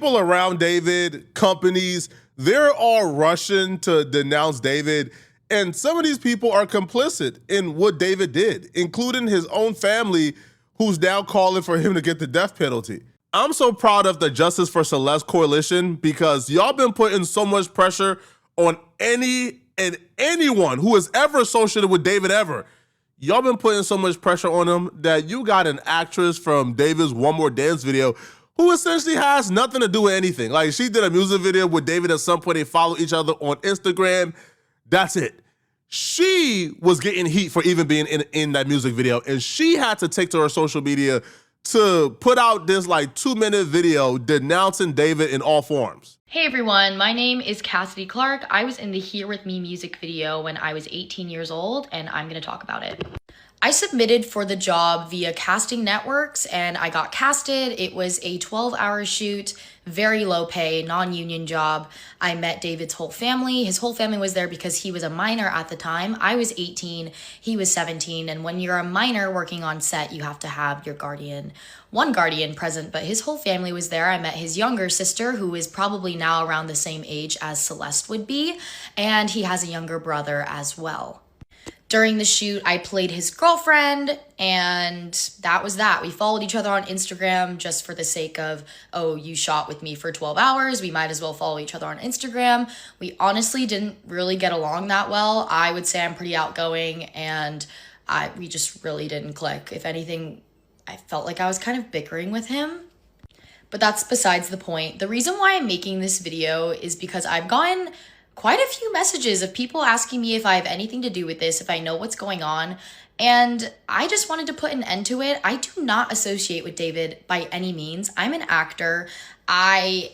people around David, companies, they're all rushing to denounce David. And some of these people are complicit in what David did, including his own family, who's now calling for him to get the death penalty. I'm so proud of the Justice for Celeste coalition because y'all been putting so much pressure on any and anyone who is ever associated with David ever. Y'all been putting so much pressure on him that you got an actress from David's One More Dance video who essentially has nothing to do with anything. Like, she did a music video with David at some point. They follow each other on Instagram. That's it. She was getting heat for even being in that music video, and she had to take to her social media to put out this like 2-minute video denouncing David in all forms. Hey everyone, my name is Cassidy Clark. I was in the Here With Me music video when I was 18 years old, and I'm gonna talk about it. I submitted for the job via casting networks and I got casted. It was a 12-hour shoot, very low pay, non-union job. I met David's whole family. His whole family was there because he was a minor at the time. I was 18, he was 17, and when you're a minor working on set, you have to have your guardian, one guardian present, but his whole family was there. I met his younger sister, who is probably now around the same age as Celeste would be, and he has a younger brother as well. During the shoot, I played his girlfriend, and that was that. We followed each other on Instagram just for the sake of, oh, you shot with me for 12 hours. We might as well follow each other on Instagram. We honestly didn't really get along that well. I would say I'm pretty outgoing, and we just really didn't click. If anything, I felt like I was kind of bickering with him. But that's besides the point. The reason why I'm making this video is because I've gotten quite a few messages of people asking me if I have anything to do with this, if I know what's going on, and I just wanted to put an end to it. I do not associate with David by any means. I'm an actor. I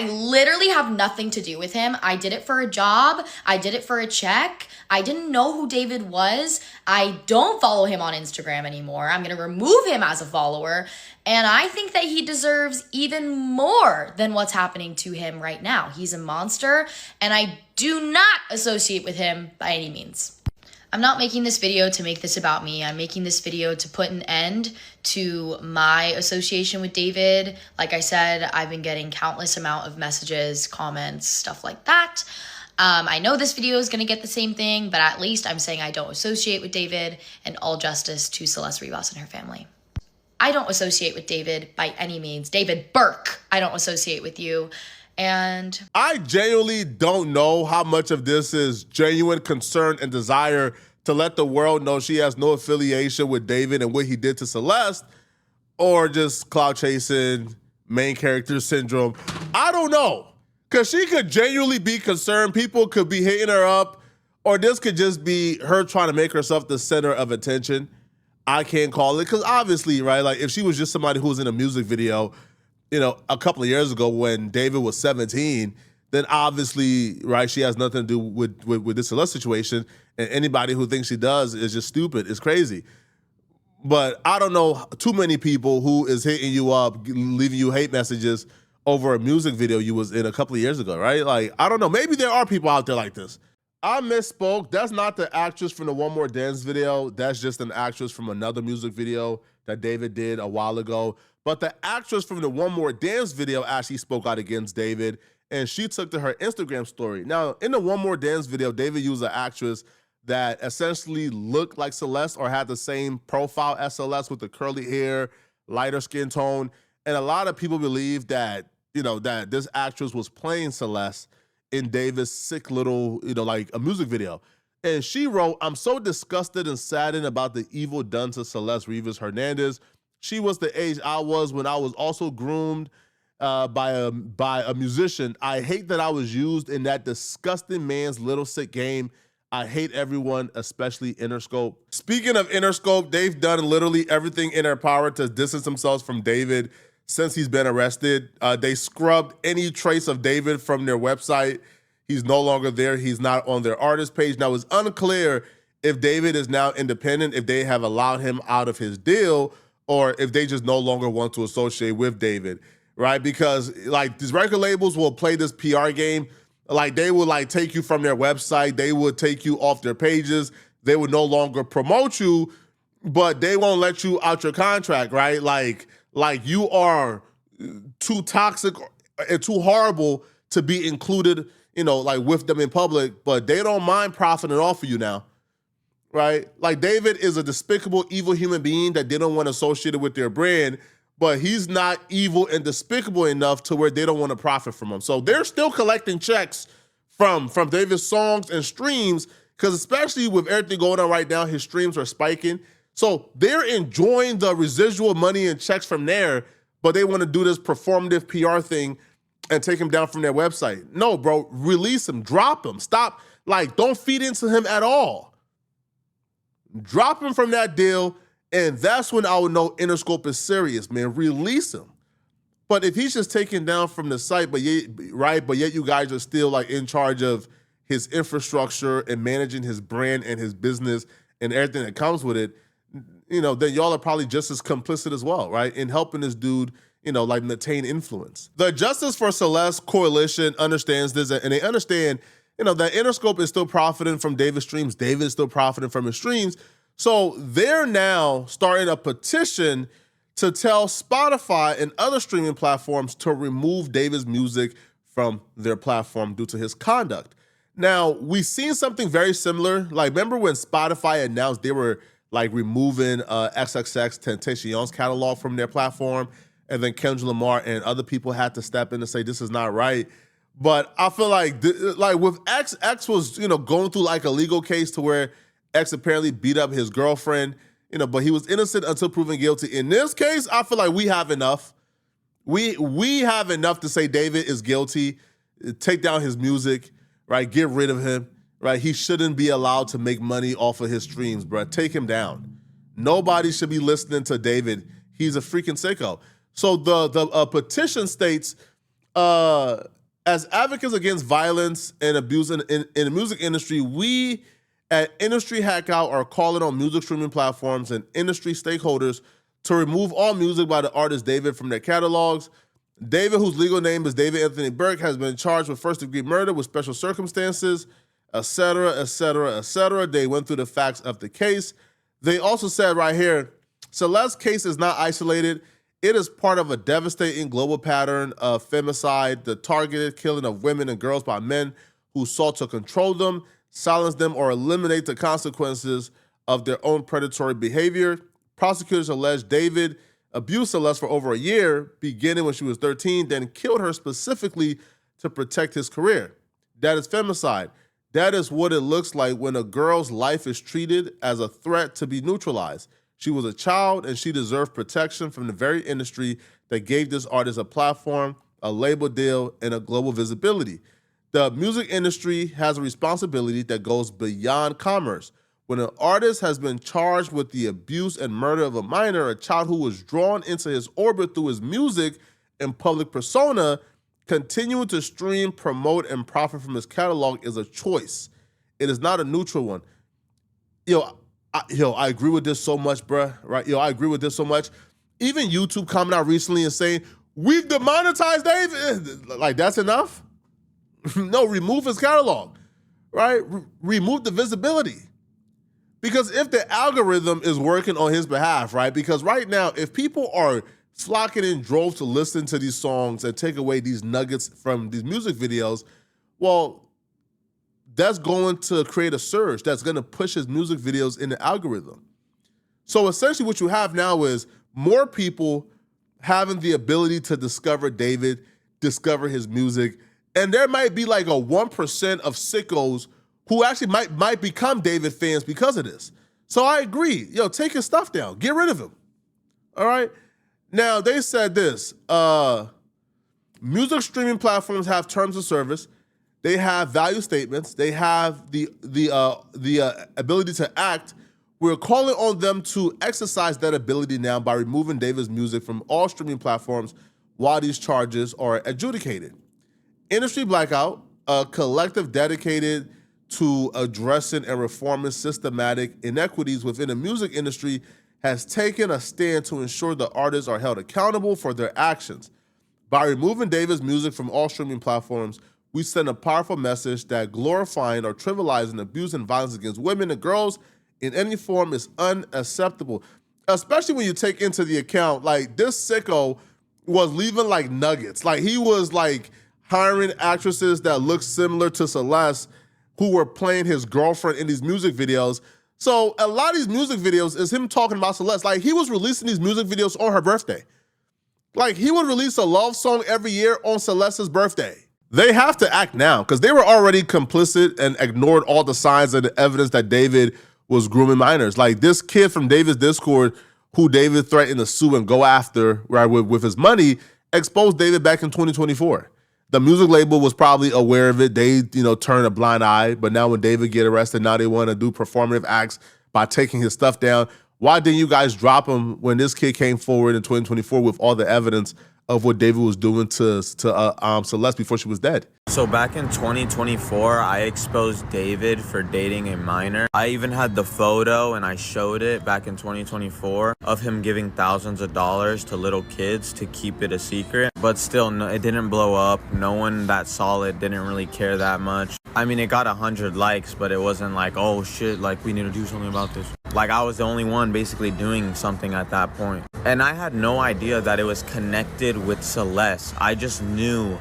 literally have nothing to do with him. I did it for a job. I did it for a check. I didn't know who David was. I don't follow him on Instagram anymore. I'm going to remove him as a follower. And I think that he deserves even more than what's happening to him right now. He's a monster, and I do not associate with him by any means. I'm not making this video to make this about me. I'm making this video to put an end to my association with David. Like I said, I've been getting countless amount of messages, comments, stuff like that. I know this video is going to get the same thing, but at least I'm saying I don't associate with David, and all justice to Celeste Rivas and her family. I don't associate with David by any means. David Burke, I don't associate with you. And I genuinely don't know how much of this is genuine concern and desire to let the world know she has no affiliation with David and what he did to Celeste, or just clout chasing, main character syndrome. I don't know, because she could genuinely be concerned. People could be hitting her up, or this could just be her trying to make herself the center of attention. I can't call it, because obviously, right, like if she was just somebody who was in a music video, you know, a couple of years ago when David was 17, then obviously, right, she has nothing to do with this Celeste situation, and anybody who thinks she does is just stupid. It's crazy. But I don't know too many people who is hitting you up, leaving you hate messages over a music video you was in a couple of years ago, right? Like, I don't know. Maybe there are people out there like this. I misspoke. That's not the actress from the One More Dance video. That's just an actress from another music video that David did a while ago. But the actress from the One More Dance video actually spoke out against David, and she took to her Instagram story. Now, in the One More Dance video, David used an actress that essentially looked like Celeste or had the same profile as Celeste with the curly hair, lighter skin tone. And a lot of people believe that, you know, that this actress was playing Celeste in David's sick little, you know, like a music video. And she wrote, "I'm so disgusted and saddened about the evil done to Celeste Rivas Hernandez. She was the age I was when I was also groomed by a musician. I hate that I was used in that disgusting man's little sick game. I hate everyone, especially Interscope." Speaking of Interscope, they've done literally everything in their power to distance themselves from David since he's been arrested. They scrubbed any trace of David from their website. He's no longer there. He's not on their artist page. Now, it's unclear if David is now independent, if they have allowed him out of his deal, or if they just no longer want to associate with David, right? Because like these record labels will play this PR game. Like they would like take you from their website. They would take you off their pages. They would no longer promote you, but they won't let you out your contract, right? Like you are too toxic and too horrible to be included, like with them in public, but they don't mind profiting off of you now, right? Like David is a despicable, evil human being that they don't want associated with their brand, but he's not evil and despicable enough to where they don't want to profit from him. So they're still collecting checks from David's songs and streams, because especially with everything going on right now, his streams are spiking. So they're enjoying the residual money and checks from there, but they want to do this performative PR thing and take him down from their website. No, bro, release him, drop him, stop. Like, don't feed into him at all. Drop him from that deal, and that's when I would know Interscope is serious, man. Release him. But if he's just taken down from the site, but yet you guys are still like in charge of his infrastructure and managing his brand and his business and everything that comes with it, then y'all are probably just as complicit as well, right? In helping this dude, like attain influence. The Justice for Celeste Coalition understands this, and they understand, that Interscope is still profiting from David's streams. David is still profiting from his streams. So they're now starting a petition to tell Spotify and other streaming platforms to remove David's music from their platform due to his conduct. Now, we've seen something very similar. Like, remember when Spotify announced they were like removing XXXTentacion's catalog from their platform, and then Kendrick Lamar and other people had to step in and say this is not right. But I feel like with X was going through like a legal case to where X apparently beat up his girlfriend, but he was innocent until proven guilty. In this case, I feel like we have enough. We have enough to say David is guilty, take down his music, right? Get rid of him, right? He shouldn't be allowed to make money off of his streams, bro. Take him down. Nobody should be listening to David. He's a freaking sicko. So the petition states, as advocates against violence and abuse in the music industry, we at Industry Hackout are calling on music streaming platforms and industry stakeholders to remove all music by the artist David from their catalogs. David, whose legal name is David Anthony Burke, has been charged with first-degree murder with special circumstances, etc., etc., etc. They went through the facts of the case. They also said right here, Celeste's case is not isolated. It is part of a devastating global pattern of femicide, the targeted killing of women and girls by men who sought to control them, silence them, or eliminate the consequences of their own predatory behavior. Prosecutors allege David abused Celeste for over a year, beginning when she was 13, then killed her specifically to protect his career. That is femicide. That is what it looks like when a girl's life is treated as a threat to be neutralized. She was a child, and she deserved protection from the very industry that gave this artist a platform, a label deal, and a global visibility. The music industry has a responsibility that goes beyond commerce. When an artist has been charged with the abuse and murder of a minor, a child who was drawn into his orbit through his music and public persona, continuing to stream, promote, and profit from his catalog is a choice. It is not a neutral one. I agree with this so much, bruh, right? I agree with this so much. Even YouTube coming out recently and saying, we've demonetized David. Like, that's enough? No, remove his catalog, right? Remove the visibility. Because if the algorithm is working on his behalf, right? Because right now, if people are flocking in droves to listen to these songs and take away these nuggets from these music videos, well, that's going to create a surge that's going to push his music videos in the algorithm. So essentially what you have now is more people having the ability to discover David, discover his music, and there might be like a 1% of sickos who actually might become David fans because of this. So I agree. Take his stuff down. Get rid of him. All right? Now, they said this. Music streaming platforms have terms of service. They have value statements. They have the ability to act. We're calling on them to exercise that ability now by removing David's music from all streaming platforms while these charges are adjudicated. Industry Blackout, a collective dedicated to addressing and reforming systematic inequities within the music industry, has taken a stand to ensure the artists are held accountable for their actions. By removing David's music from all streaming platforms, we send a powerful message that glorifying or trivializing abuse and violence against women and girls in any form is unacceptable, especially when you take into the account, like, this sicko was leaving like nuggets. Like he was like hiring actresses that looked similar to Celeste who were playing his girlfriend in these music videos. So a lot of these music videos is him talking about Celeste. Like he was releasing these music videos on her birthday. Like he would release a love song every year on Celeste's birthday. They have to act now because they were already complicit and ignored all the signs and the evidence that David was grooming minors. Like this kid from David's Discord who David threatened to sue and go after, right, with his money, exposed David back in 2024. The music label was probably aware of it. They, turned a blind eye. But now when David get arrested, now they want to do performative acts by taking his stuff down. Why didn't you guys drop him when this kid came forward in 2024 with all the evidence of what David was doing to Celeste before she was dead? So back in 2024, I exposed David for dating a minor. I even had the photo and I showed it back in 2024 of him giving thousands of dollars to little kids to keep it a secret. But still, no, it didn't blow up. No one that saw it didn't really care that much. I mean, it got 100 likes, but it wasn't like, oh shit, like we need to do something about this. Like I was the only one basically doing something at that point. And I had no idea that it was connected with Celeste. I just knew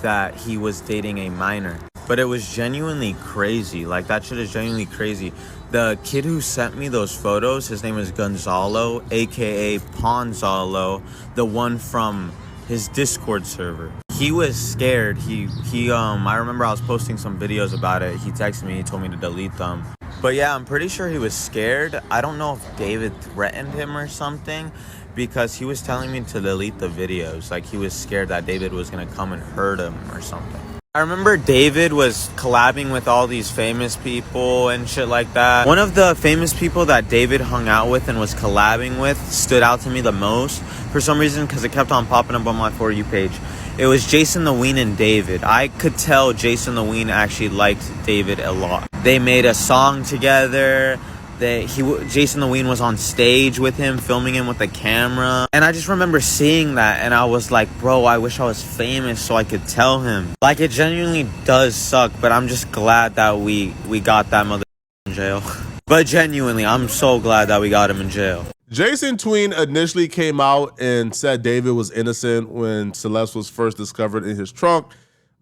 that he was dating a minor. But it was genuinely crazy. Like that shit is genuinely crazy. The kid who sent me those photos, his name is Gonzalo, aka Ponzalo, the one from his Discord server. He was scared. I remember I was posting some videos about it. He texted me, he told me to delete them. But yeah, I'm pretty sure he was scared. I don't know if David threatened him or something, because he was telling me to delete the videos. Like he was scared that David was gonna come and hurt him or something. I remember David was collabing with all these famous people and shit like that. One of the famous people that David hung out with and was collabing with stood out to me the most for some reason, because it kept on popping up on my For You page. It was JasonTheWeen and David. I could tell JasonTheWeen actually liked David a lot. They made a song together. JasonTheWeen was on stage with him, filming him with a camera. And I just remember seeing that and I was like, bro, I wish I was famous so I could tell him. Like, it genuinely does suck, but I'm just glad that we got that mother in jail. But genuinely, I'm so glad that we got him in jail. JasonTheWeen initially came out and said David was innocent when Celeste was first discovered in his trunk.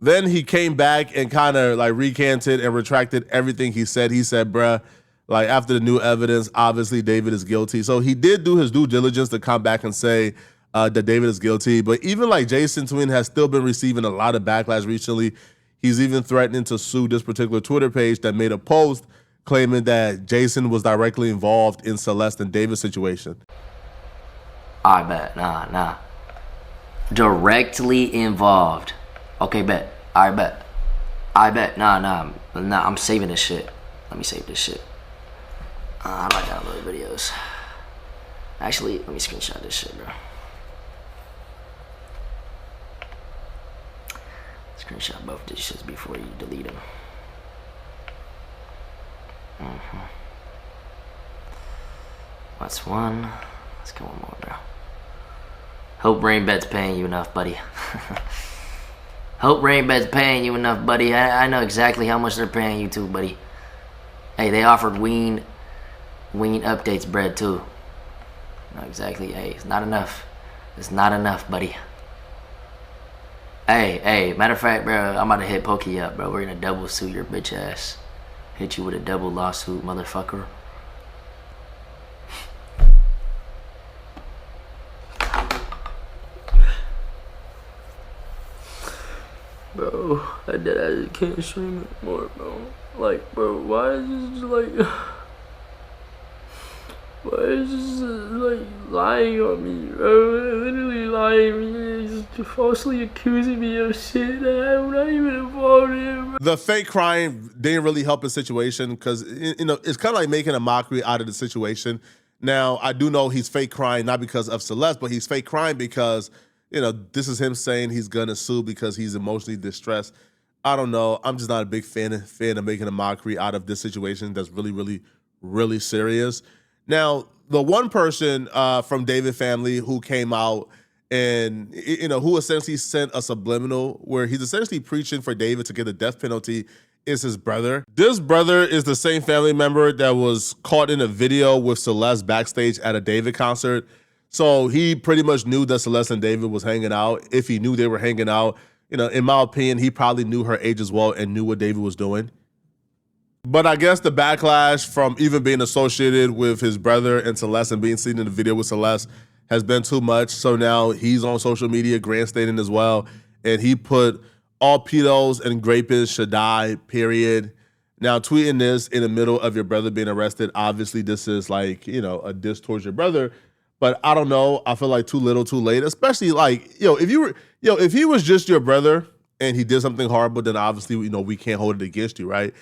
Then he came back and kind of like recanted and retracted everything he said. He said, bruh, like after the new evidence, obviously David is guilty. So he did do his due diligence to come back and say that David is guilty. But even like JasonTheWeen has still been receiving a lot of backlash recently. He's even threatening to sue this particular Twitter page that made a post claiming that Jason was directly involved in Celeste and David's situation. I bet. Nah. Directly involved. Okay, bet. I bet. Nah. I'm saving this shit. Let me save this shit. I might download videos. Actually, let me screenshot this shit, bro. Screenshot both these shits before you delete them. That's one. Let's go one more, bro. Hope Rainbed's paying you enough, buddy. Hope Rainbed's paying you enough, buddy. I know exactly how much they're paying you too, buddy. Hey, they offered Ween updates bread too. Not exactly. Hey, it's not enough. It's not enough, buddy. Hey, matter of fact, bro, I'm about to hit Pokey up, bro. We're gonna double sue your bitch ass. Hit you with a double lawsuit, motherfucker. Bro, I just can't stream it more, bro. Like, bro, why is this like... Why is this like lying on me, bro? Literally lying on me. He's falsely accusing me of shit that I'm not even involved in, bro. The fake crying didn't really help his situation because, it's kind of like making a mockery out of the situation. Now, I do know he's fake crying not because of Celeste, but he's fake crying because, this is him saying he's going to sue because he's emotionally distressed. I don't know. I'm just not a big fan of making a mockery out of this situation that's really, really, really serious. Now, the one person from David family who came out and, who essentially sent a subliminal where he's essentially preaching for David to get the death penalty is his brother. This brother is the same family member that was caught in a video with Celeste backstage at a David concert. So he pretty much knew that Celeste and David was hanging out. If he knew they were hanging out, in my opinion, he probably knew her age as well and knew what David was doing. But I guess the backlash from even being associated with his brother and Celeste and being seen in the video with Celeste has been too much. So now he's on social media grandstanding as well. And he put all pedos and rapists should die, period. Now, tweeting this in the middle of your brother being arrested, obviously this is like, a diss towards your brother. But I don't know. I feel like too little, too late. Especially like, if he was just your brother and he did something horrible, then obviously, we can't hold it against you, right?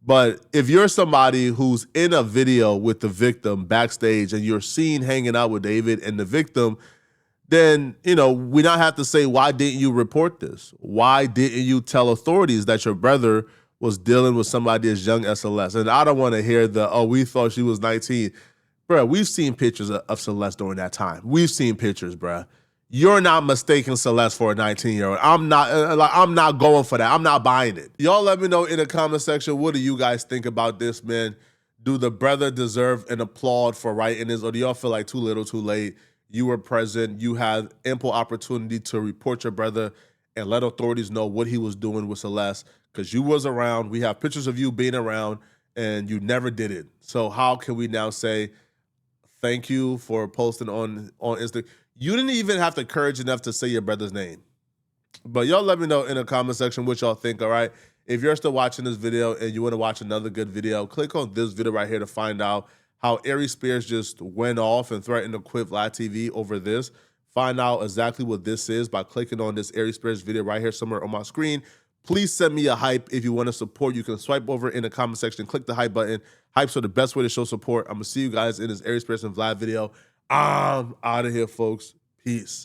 But if you're somebody who's in a video with the victim backstage and you're seen hanging out with David and the victim, then, we not have to say, why didn't you report this? Why didn't you tell authorities that your brother was dealing with somebody as young as Celeste? And I don't want to hear we thought she was 19. Bruh, we've seen pictures of Celeste during that time. We've seen pictures, bruh. You're not mistaking Celeste for a 19-year-old. I'm not going for that. I'm not buying it. Y'all let me know in the comment section, what do you guys think about this, man? Do the brother deserve an applaud for writing this, or do y'all feel like too little, too late? You were present. You had ample opportunity to report your brother and let authorities know what he was doing with Celeste, because you was around. We have pictures of you being around, and you never did it. So how can we now say thank you for posting on Instagram? You didn't even have the courage enough to say your brother's name. But y'all let me know in the comment section what y'all think, all right? If you're still watching this video and you want to watch another good video, click on this video right here to find out how Aries Spears just went off and threatened to quit Vlad TV over this. Find out exactly what this is by clicking on this Aries Spears video right here somewhere on my screen. Please send me a hype if you want to support. You can swipe over in the comment section, click the hype button. Hypes are the best way to show support. I'm going to see you guys in this Aries Spears and Vlad video. I'm out of here, folks. Peace.